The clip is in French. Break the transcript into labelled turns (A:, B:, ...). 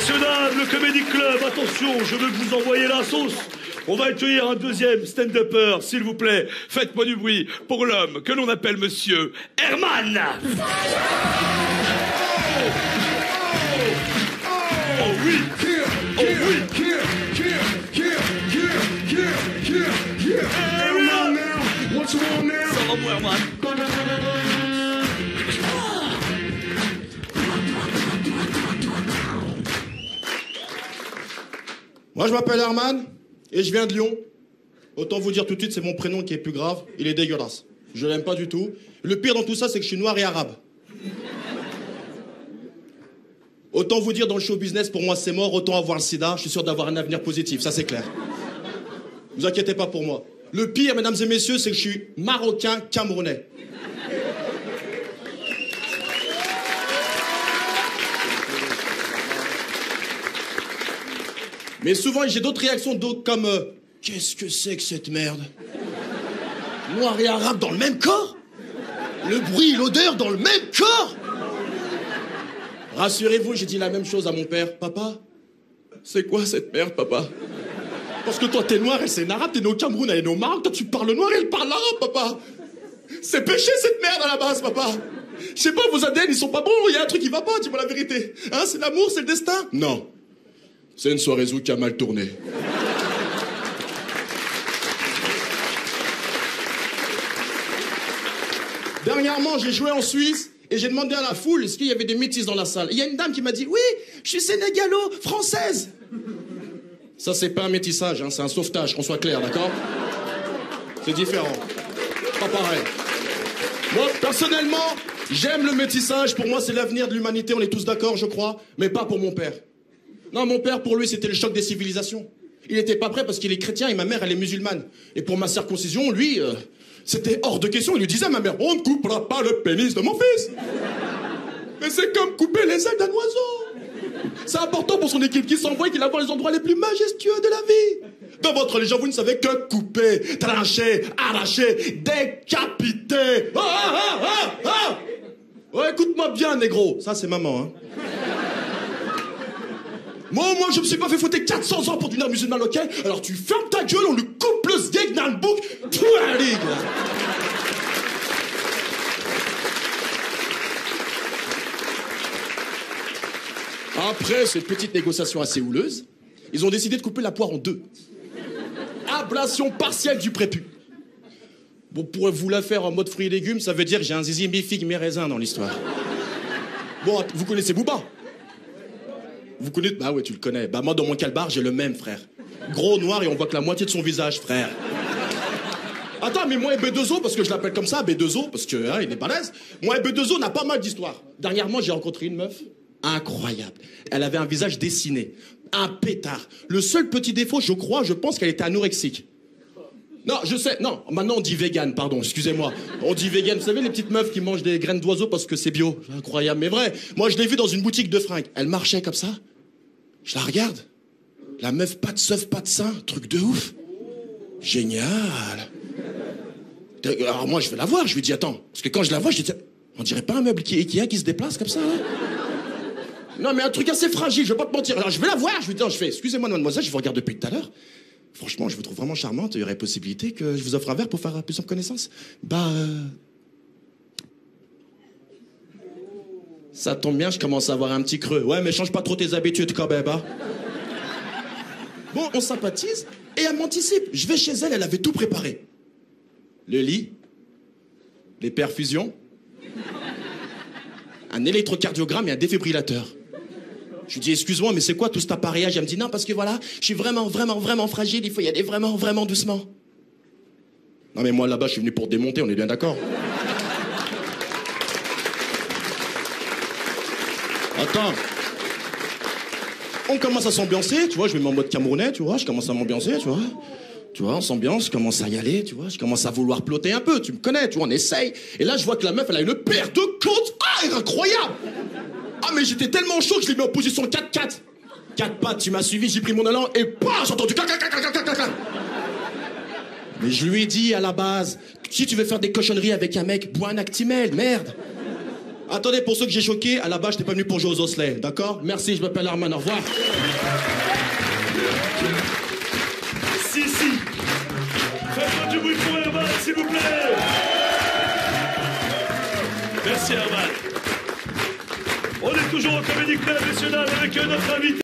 A: Messieurs, dames, le Comedy Club, attention, je veux que vous envoyiez la sauce. On va accueillir un deuxième stand-upper, s'il vous plaît. Faites-moi du bruit pour l'homme que l'on appelle Monsieur Herman. Oh oui, oh oui. Herman, ça va moi, Herman.
B: Moi, je m'appelle Herman et je viens de Lyon. Autant vous dire tout de suite, c'est mon prénom qui est plus grave. Il est dégueulasse. Je l'aime pas du tout. Le pire dans tout ça, c'est que je suis noir et arabe. Autant vous dire, dans le show business, pour moi, c'est mort. Autant avoir le sida, je suis sûr d'avoir un avenir positif. Ça, c'est clair. Vous inquiétez pas pour moi. Le pire, mesdames et messieurs, c'est que je suis marocain camerounais. Mais souvent, j'ai d'autres réactions comme qu'est-ce que c'est que cette merde? Noir et arabe dans le même corps? Le bruit, l'odeur dans le même corps? Rassurez-vous, j'ai dit la même chose à mon père. Papa, c'est quoi cette merde, papa? Parce que toi, t'es noir, elle c'est une arabe, t'es né au Cameroun, elle est née au Maroc, toi tu parles noir et elle parle arabe, papa. C'est péché cette merde à la base, papa. Je sais pas, vos ADN, ils sont pas bons, il y a un truc qui va pas, dis-moi la vérité. Hein, c'est l'amour, c'est le destin? Non. C'est une soirée Zouk qui a mal tourné. Dernièrement, j'ai joué en Suisse et j'ai demandé à la foule est-ce qu'il y avait des métis dans la salle. Il y a une dame qui m'a dit oui, je suis sénégalo-française. Ça, c'est pas un métissage, hein, c'est un sauvetage, qu'on soit clair, d'accord? C'est différent. Pas pareil. Moi, personnellement, j'aime le métissage. Pour moi, c'est l'avenir de l'humanité, on est tous d'accord, je crois, mais pas pour mon père. Non, mon père, pour lui, c'était le choc des civilisations. Il n'était pas prêt parce qu'il est chrétien et ma mère, elle est musulmane. Et pour ma circoncision, lui, c'était hors de question. Il lui disait à ma mère, on ne coupera pas le pénis de mon fils. Mais c'est comme couper les ailes d'un oiseau. C'est important pour son équipe qui s'envoie qu'il a voir les endroits les plus majestueux de la vie. Dans votre religion, vous ne savez que couper, trancher, arracher, décapiter. Ouais, écoute-moi bien, négro. Ça, c'est maman, hein. Moi, je me suis pas fait foutre 400 ans pour devenir musulman, ok? Alors tu fermes ta gueule, on lui coupe le sgeg dans le bouc, tout à la ligue. Après cette petite négociation assez houleuse, ils ont décidé de couper la poire en deux. Ablation partielle du prépuce. Bon, pour vous la faire en mode fruits et légumes, ça veut dire que j'ai un zizi mi-figue mi-raisin dans l'histoire. Bon, vous connaissez Booba? Vous connaissez? Bah ouais, tu le connais. Bah moi, dans mon calbar, j'ai le même, frère. Gros, noir, et on voit que la moitié de son visage, frère. Attends, mais moi et B2O, parce que je l'appelle comme ça, B2O, parce que hein, il est balèze. Moi et B2O, on a pas mal d'histoires. Dernièrement, j'ai rencontré une meuf incroyable. Elle avait un visage dessiné, un pétard. Le seul petit défaut, je pense qu'elle était anorexique. Non, je sais, non, maintenant on dit vegan, pardon, excusez-moi. On dit vegan, vous savez les petites meufs qui mangent des graines d'oiseaux parce que c'est bio. Incroyable, mais vrai. Moi je l'ai vue dans une boutique de fringues. Elle marchait comme ça. Je la regarde. La meuf, pas de seuf, pas de sein, truc de ouf. Génial. Alors moi je vais la voir, je lui dis attends. Parce que quand je la vois, je dis on dirait pas un meuble Ikea qui se déplace comme ça, hein. Non mais un truc assez fragile, je vais pas te mentir. Alors je vais la voir, je lui dis je fais excusez-moi mademoiselle, je vous regarde depuis tout à l'heure. Franchement, je vous trouve vraiment charmante. Il y aurait possibilité que je vous offre un verre pour faire plus en connaissance? Ça tombe bien, je commence à avoir un petit creux. Ouais, mais change pas trop tes habitudes quand même, hein. Bon, on sympathise et elle m'anticipe. Je vais chez elle, elle avait tout préparé. Le lit, les perfusions, un électrocardiogramme et un défibrillateur. Je lui dis, excuse-moi, mais c'est quoi tout cet appareillage? Elle me dit, non, parce que voilà, je suis vraiment fragile, il faut y aller vraiment doucement. Non, mais moi, là-bas, je suis venu pour démonter, on est bien d'accord? Attends. On commence à s'ambiancer, tu vois, je me mets en mode camerounais, tu vois, je commence à m'ambiancer, tu vois. Tu vois, on s'ambiance, je commence à y aller, tu vois, je commence à vouloir plotter un peu, tu me connais, tu vois, on essaye. Et là, je vois que la meuf, elle a une paire de côtes, incroyable! Ah mais j'étais tellement chaud que je l'ai mis en position 4-4. 4 pattes, tu m'as suivi, j'ai pris mon allant et pas, j'ai entendu clac. Mais je lui ai dit à la base, si tu veux faire des cochonneries avec un mec, bois un Actimel, merde. Attendez, pour ceux que j'ai choqués, à la base, je n'étais pas venu pour jouer aux osselets, d'accord? Merci, je m'appelle Herman, au revoir.
A: Si. Faites-moi du bruit pour Herman, s'il vous plaît. Merci Herman. On est toujours au Comedy Club, messieurs dames, avec notre invité.